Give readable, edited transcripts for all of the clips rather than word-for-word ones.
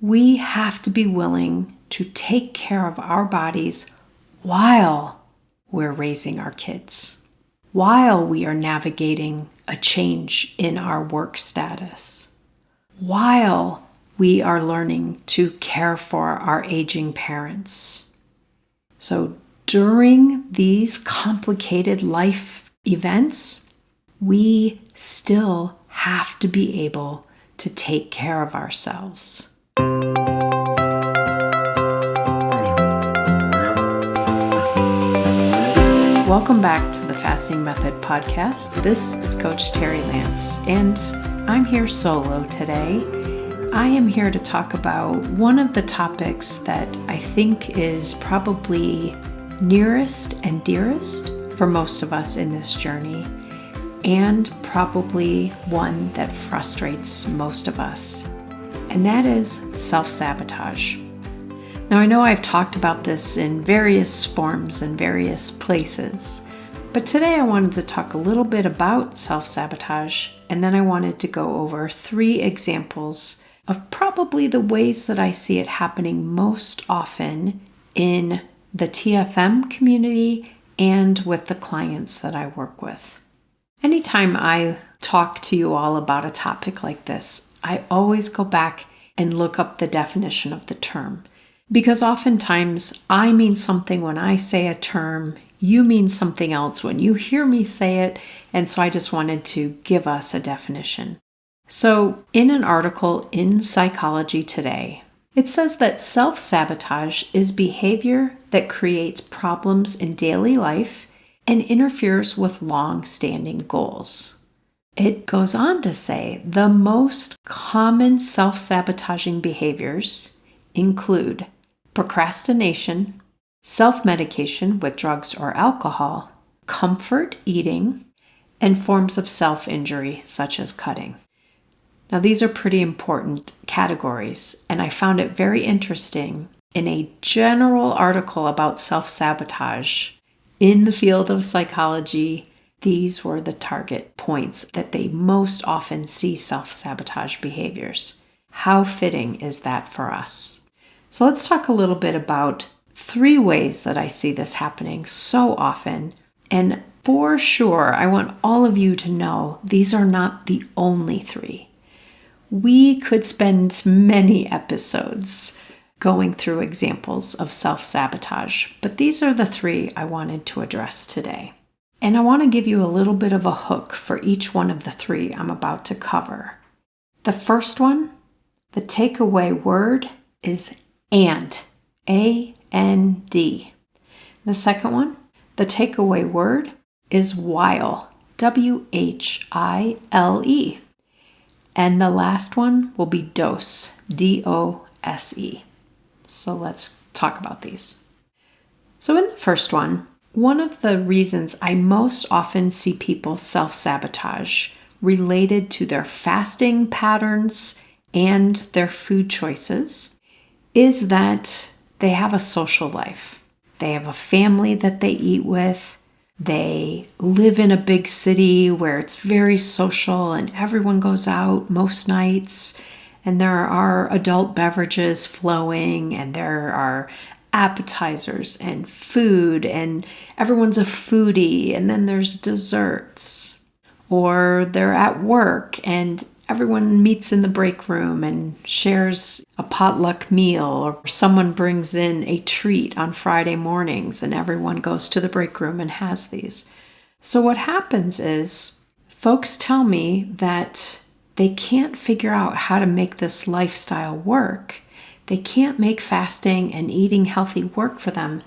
We have to be willing to take care of our bodies while we're raising our kids, while we are navigating a change in our work status, while we are learning to care for our aging parents. So during these complicated life events, we still have to be able to take care of ourselves. Welcome back to the Fasting Method podcast. This is Coach Terri Lance, and I'm here solo today. I am here to talk about one of the topics that I think is probably nearest and dearest for most of us in this journey, and probably one that frustrates most of us, and that is self-sabotage. Now, I know I've talked about this in various forms and various places, but today I wanted to talk a little bit about self-sabotage, and then I wanted to go over 3 examples of probably the ways that I see it happening most often in the TFM community and with the clients that I work with. Anytime I talk to you all about a topic like this, I always go back and look up the definition of the term. Because oftentimes I mean something when I say a term, you mean something else when you hear me say it, and so I just wanted to give us a definition. So in an article in Psychology Today, it says that self-sabotage is behavior that creates problems in daily life and interferes with long-standing goals. It goes on to say the most common self-sabotaging behaviors include procrastination, self-medication with drugs or alcohol, comfort eating, and forms of self-injury such as cutting. Now, these are pretty important categories, and I found it very interesting in a general article about self-sabotage in the field of psychology. These were the target points that they most often see self-sabotage behaviors. How fitting is that for us? So let's talk a little bit about 3 ways that I see this happening so often. And for sure, I want all of you to know these are not the only 3. We could spend many episodes going through examples of self-sabotage, but these are the 3 I wanted to address today. And I want to give you a little bit of a hook for each one of the 3 I'm about to cover. The first one, the takeaway word is and, A-N-D. The second one, the takeaway word is while, W-H-I-L-E. And the last one will be dose, D-O-S-E. So let's talk about these. So in the first one of the reasons I most often see people self-sabotage related to their fasting patterns and their food choices is that they have a social life. They have a family that they eat with. They live in a big city where it's very social and everyone goes out most nights, and there are adult beverages flowing, and there are appetizers and food, and everyone's a foodie, and then there's desserts. Or they're at work and everyone meets in the break room and shares a potluck meal, or someone brings in a treat on Friday mornings and everyone goes to the break room and has these. So what happens is folks tell me that they can't figure out how to make this lifestyle work. They can't make fasting and eating healthy work for them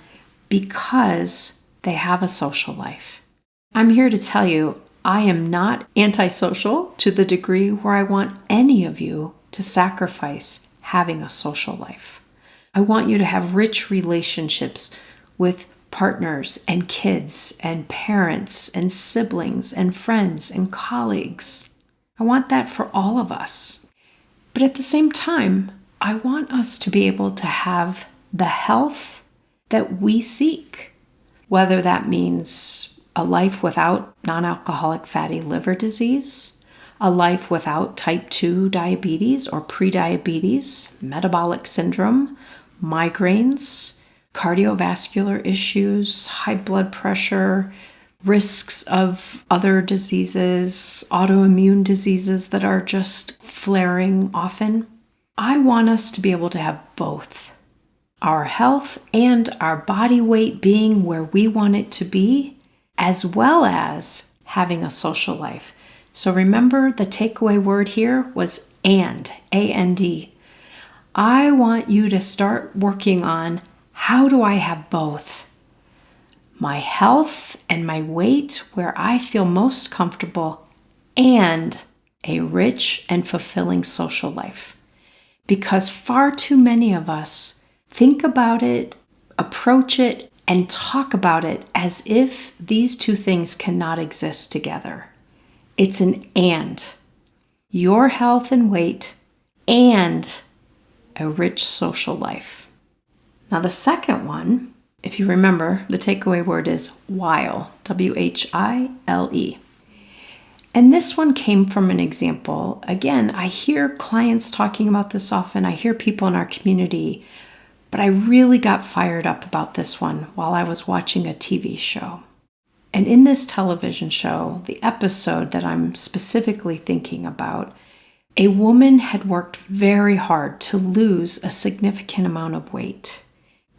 because they have a social life. I'm here to tell you, I am not antisocial to the degree where I want any of you to sacrifice having a social life. I want you to have rich relationships with partners and kids and parents and siblings and friends and colleagues. I want that for all of us. But at the same time, I want us to be able to have the health that we seek, whether that means a life without non-alcoholic fatty liver disease, a life without type 2 diabetes or prediabetes, metabolic syndrome, migraines, cardiovascular issues, high blood pressure, risks of other diseases, autoimmune diseases that are just flaring often. I want us to be able to have both. Our health and our body weight being where we want it to be, as well as having a social life. So remember, the takeaway word here was and, A-N-D. I want you to start working on, how do I have both? My health and my weight where I feel most comfortable, and a rich and fulfilling social life. Because far too many of us think about it, approach it, and talk about it as if these two things cannot exist together. It's an and. Your health and weight and a rich social life. Now the second one, if you remember, the takeaway word is while, W-H-I-L-E. And this one came from an example. Again, I hear clients talking about this often. I hear people in our community, but I really got fired up about this one while I was watching a TV show. And in this television show, the episode that I'm specifically thinking about, a woman had worked very hard to lose a significant amount of weight.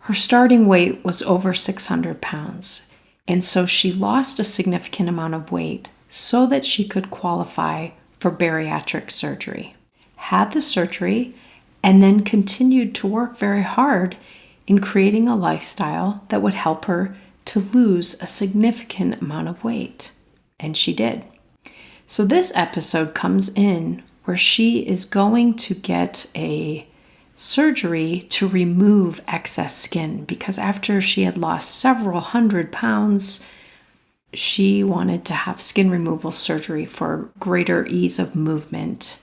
Her starting weight was over 600 pounds, and so she lost a significant amount of weight so that she could qualify for bariatric surgery. Had the surgery, and then continued to work very hard in creating a lifestyle that would help her to lose a significant amount of weight. And she did. So this episode comes in where she is going to get a surgery to remove excess skin, because after she had lost several hundred pounds, she wanted to have skin removal surgery for greater ease of movement.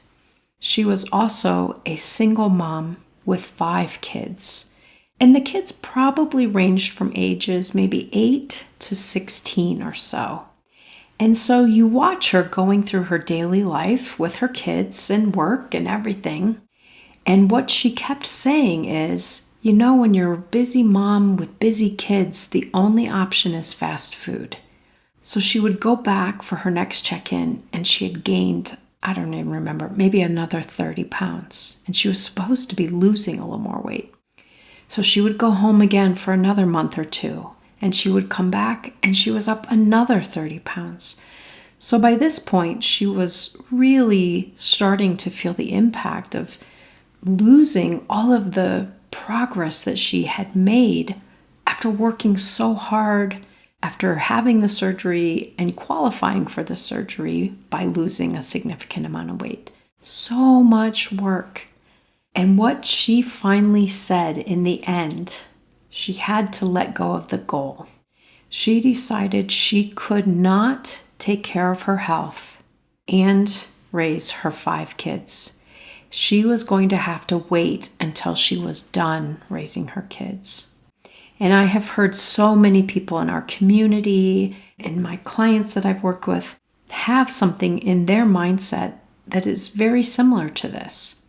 She was also a single mom with 5 kids. And the kids probably ranged from ages maybe 8 to 16 or so. And so you watch her going through her daily life with her kids and work and everything. And what she kept saying is, you know, when you're a busy mom with busy kids, the only option is fast food. So she would go back for her next check-in and she had gained, I don't even remember, maybe another 30 pounds. And she was supposed to be losing a little more weight. So she would go home again for another month or two, and she would come back and she was up another 30 pounds. So by this point, she was really starting to feel the impact of losing all of the progress that she had made after working so hard, after having the surgery and qualifying for the surgery by losing a significant amount of weight. So much work. And what she finally said in the end, she had to let go of the goal. She decided she could not take care of her health and raise her 5 kids. She was going to have to wait until she was done raising her kids. And I have heard so many people in our community and my clients that I've worked with have something in their mindset that is very similar to this.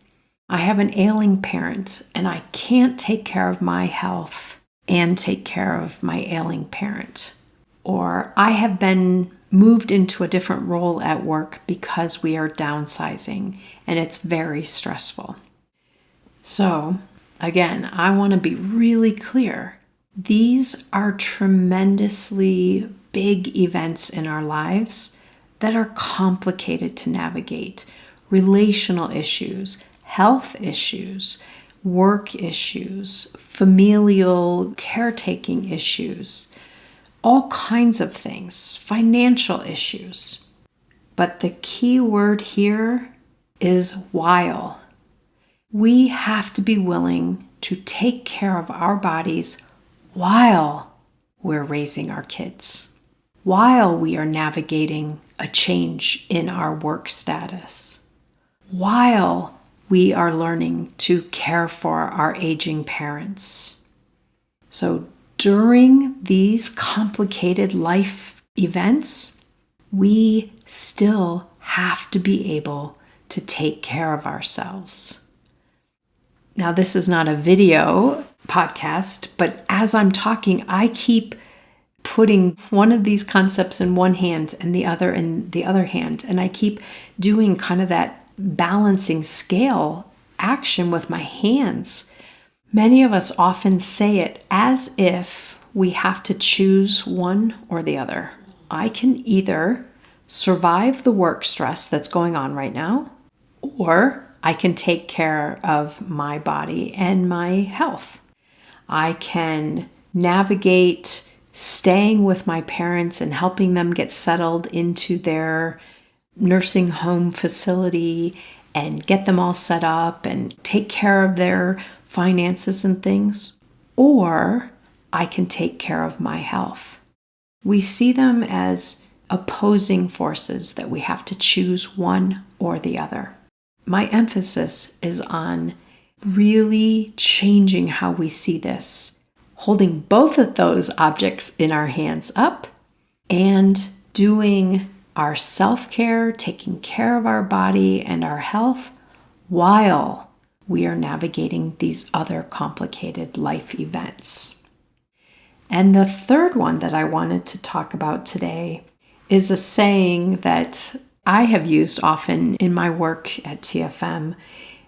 I have an ailing parent and I can't take care of my health and take care of my ailing parent. Or I have been moved into a different role at work because we are downsizing and it's very stressful. So again, I want to be really clear. These are tremendously big events in our lives that are complicated to navigate. Relational issues, health issues, work issues, familial caretaking issues, all kinds of things, financial issues. But the key word here is while. We have to be willing to take care of our bodies while we're raising our kids, while we are navigating a change in our work status, while we are learning to care for our aging parents. So during these complicated life events, we still have to be able to take care of ourselves. Now, this is not a video podcast, but as I'm talking, I keep putting one of these concepts in one hand and the other in the other hand. And I keep doing kind of that balancing scale action with my hands. Many of us often say it as if we have to choose one or the other. I can either survive the work stress that's going on right now, or I can take care of my body and my health. I can navigate staying with my parents and helping them get settled into their nursing home facility and get them all set up and take care of their finances and things. Or I can take care of my health. We see them as opposing forces that we have to choose one or the other. My emphasis is on really changing how we see this, holding both of those objects in our hands up and doing our self-care, taking care of our body and our health while we are navigating these other complicated life events. And the third one that I wanted to talk about today is a saying that I have used often in my work at TFM.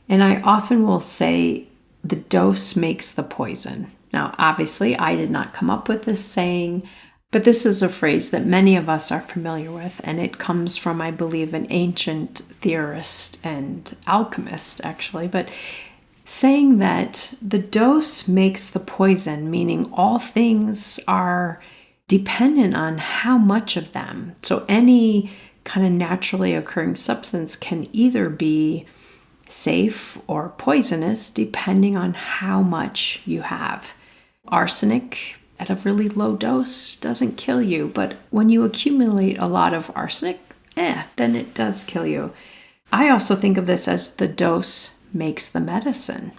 And I often will say, the dose makes the poison. Now, obviously, I did not come up with this saying, but this is a phrase that many of us are familiar with. And it comes from, I believe, an ancient theorist and alchemist, actually. But saying that the dose makes the poison, meaning all things are dependent on how much of them. So any kind of naturally occurring substance can either be safe or poisonous depending on how much you have. Arsenic at a really low dose doesn't kill you, but when you accumulate a lot of arsenic, then it does kill you. I also think of this as the dose makes the medicine.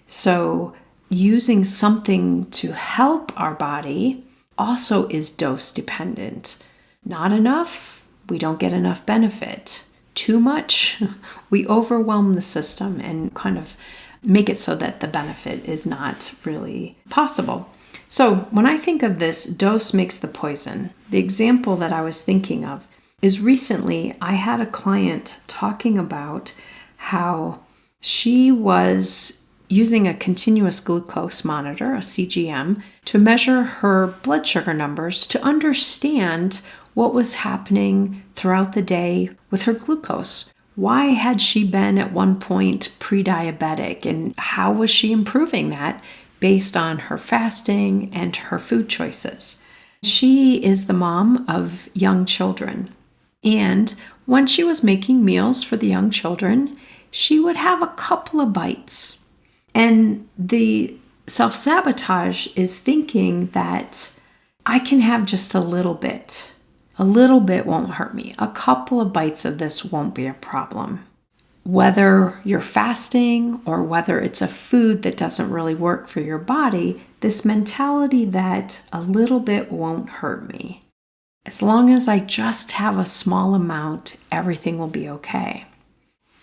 So using something to help our body also is dose dependent. Not enough, we don't get enough benefit. Too much, we overwhelm the system and kind of make it so that the benefit is not really possible. So when I think of this, dose makes the poison, the example that I was thinking of is recently I had a client talking about how she was using a continuous glucose monitor, a CGM, to measure her blood sugar numbers to understand what was happening throughout the day with her glucose. Why had she been at one point pre-diabetic, and how was she improving that based on her fasting and her food choices? She is the mom of young children. And when she was making meals for the young children, she would have a couple of bites. And the self-sabotage is thinking that I can have just a little bit. A little bit won't hurt me. A couple of bites of this won't be a problem. Whether you're fasting or whether it's a food that doesn't really work for your body, this mentality that a little bit won't hurt me. As long as I just have a small amount, everything will be okay.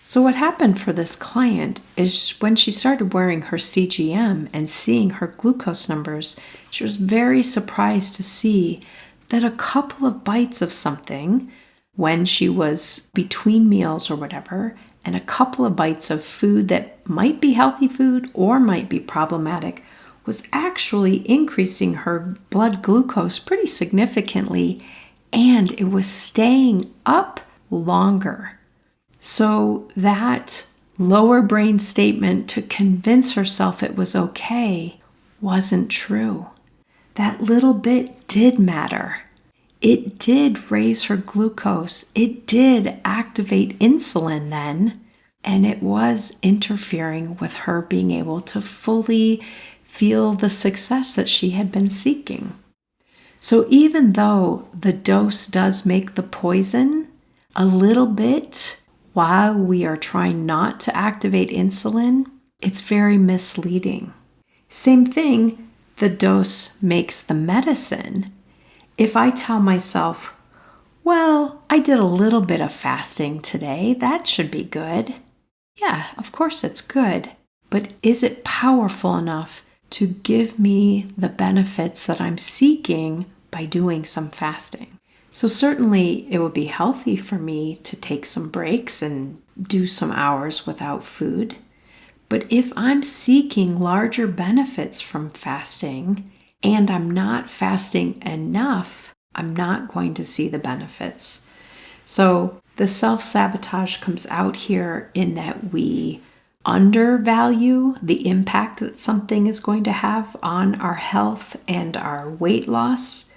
So what happened for this client is when she started wearing her CGM and seeing her glucose numbers, she was very surprised to see that a couple of bites of something when she was between meals or whatever, and a couple of bites of food that might be healthy food or might be problematic, was actually increasing her blood glucose pretty significantly, and it was staying up longer. So that lower brain statement to convince herself it was okay wasn't true. That little bit did matter. It did raise her glucose. It did activate insulin then, and it was interfering with her being able to fully feel the success that she had been seeking. So even though the dose does make the poison, a little bit while we are trying not to activate insulin, it's very misleading. Same thing, the dose makes the medicine. If I tell myself, Well, I did a little bit of fasting today. That should be good. Yeah, of course it's good. But is it powerful enough to give me the benefits that I'm seeking by doing some fasting? So certainly it would be healthy for me to take some breaks and do some hours without food. But if I'm seeking larger benefits from fasting and I'm not fasting enough, I'm not going to see the benefits. So the self-sabotage comes out here in that we undervalue the impact that something is going to have on our health and our weight loss,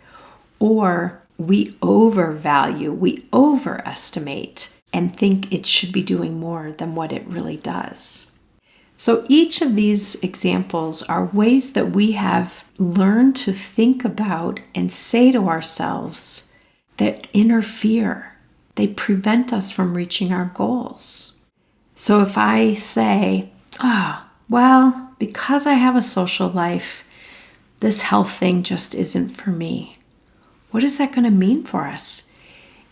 or we overvalue, we overestimate and think it should be doing more than what it really does. So each of these examples are ways that we have learned to think about and say to ourselves that interfere. They prevent us from reaching our goals. So if I say, well, because I have a social life, this health thing just isn't for me. What is that going to mean for us?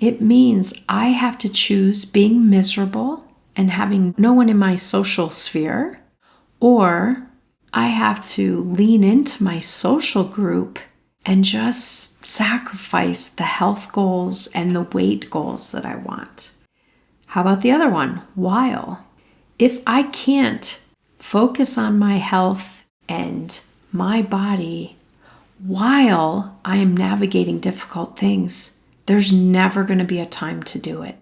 It means I have to choose being miserable and having no one in my social sphere, or I have to lean into my social group and just sacrifice the health goals and the weight goals that I want. How about the other one? While. If I can't focus on my health and my body while I am navigating difficult things, there's never going to be a time to do it.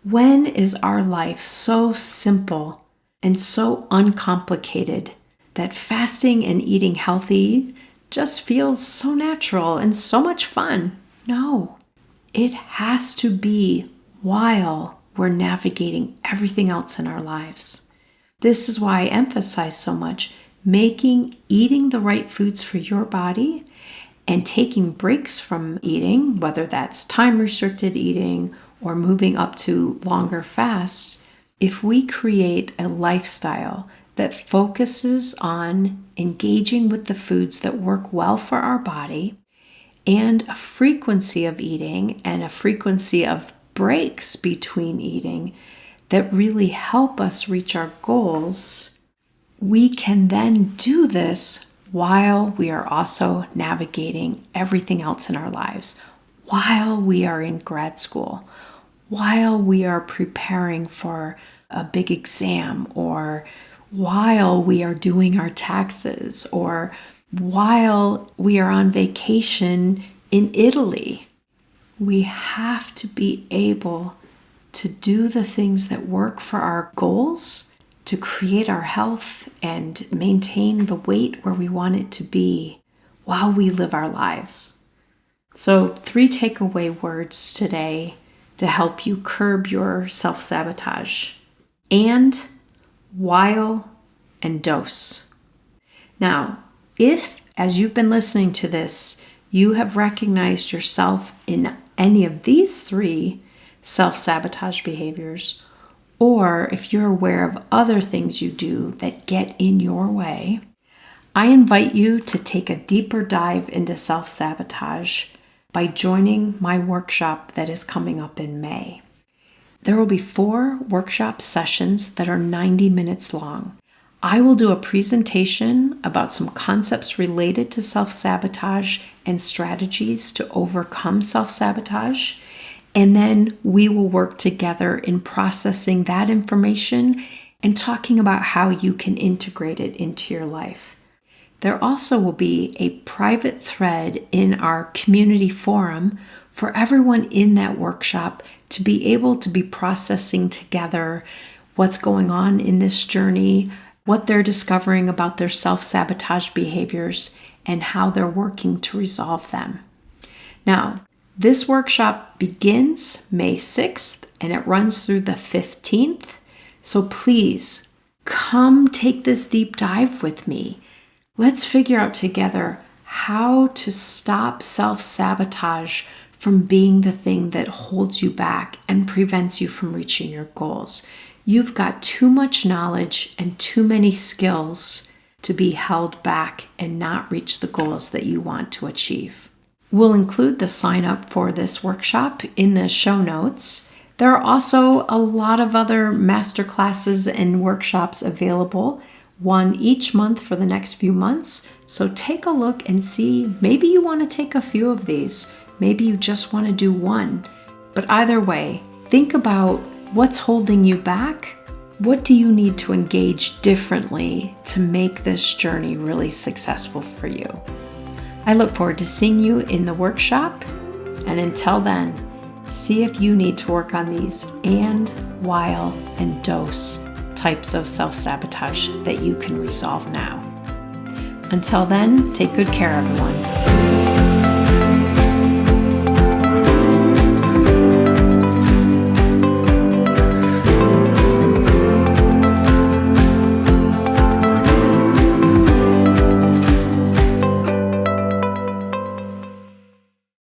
When is our life so simple and so uncomplicated that fasting and eating healthy just feels so natural and so much fun? No, it has to be while we're navigating everything else in our lives. This is why I emphasize so much making eating the right foods for your body and taking breaks from eating, whether that's time-restricted eating or moving up to longer fasts. If we create a lifestyle that focuses on engaging with the foods that work well for our body and a frequency of eating and a frequency of breaks between eating that really help us reach our goals, we can then do this while we are also navigating everything else in our lives, while we are in grad school, while we are preparing for a big exam, or while we are doing our taxes, or while we are on vacation in Italy. We have to be able to do the things that work for our goals, to create our health and maintain the weight where we want it to be while we live our lives. So 3 takeaway words today to help you curb your self-sabotage: and, while, and dose. Now, if, as you've been listening to this, you have recognized yourself in any of these 3 self-sabotage behaviors, or if you're aware of other things you do that get in your way, I invite you to take a deeper dive into self-sabotage by joining my workshop that is coming up in May. There will be 4 workshop sessions that are 90 minutes long. I will do a presentation about some concepts related to self-sabotage and strategies to overcome self-sabotage. And then we will work together in processing that information and talking about how you can integrate it into your life. There also will be a private thread in our community forum for everyone in that workshop to be able to be processing together what's going on in this journey, what they're discovering about their self-sabotage behaviors, and how they're working to resolve them. Now, this workshop begins May 6th and it runs through the 15th. So please come take this deep dive with me. Let's figure out together how to stop self-sabotage from being the thing that holds you back and prevents you from reaching your goals. You've got too much knowledge and too many skills to be held back and not reach the goals that you want to achieve. We'll include the sign up for this workshop in the show notes. There are also a lot of other masterclasses and workshops available, one each month for the next few months. So take a look and see, maybe you want to take a few of these. Maybe you just want to do one. But either way, think about what's holding you back. What do you need to engage differently to make this journey really successful for you? I look forward to seeing you in the workshop. And until then, see if you need to work on these and, while, and dose types of self-sabotage that you can resolve now. Until then, take good care, everyone.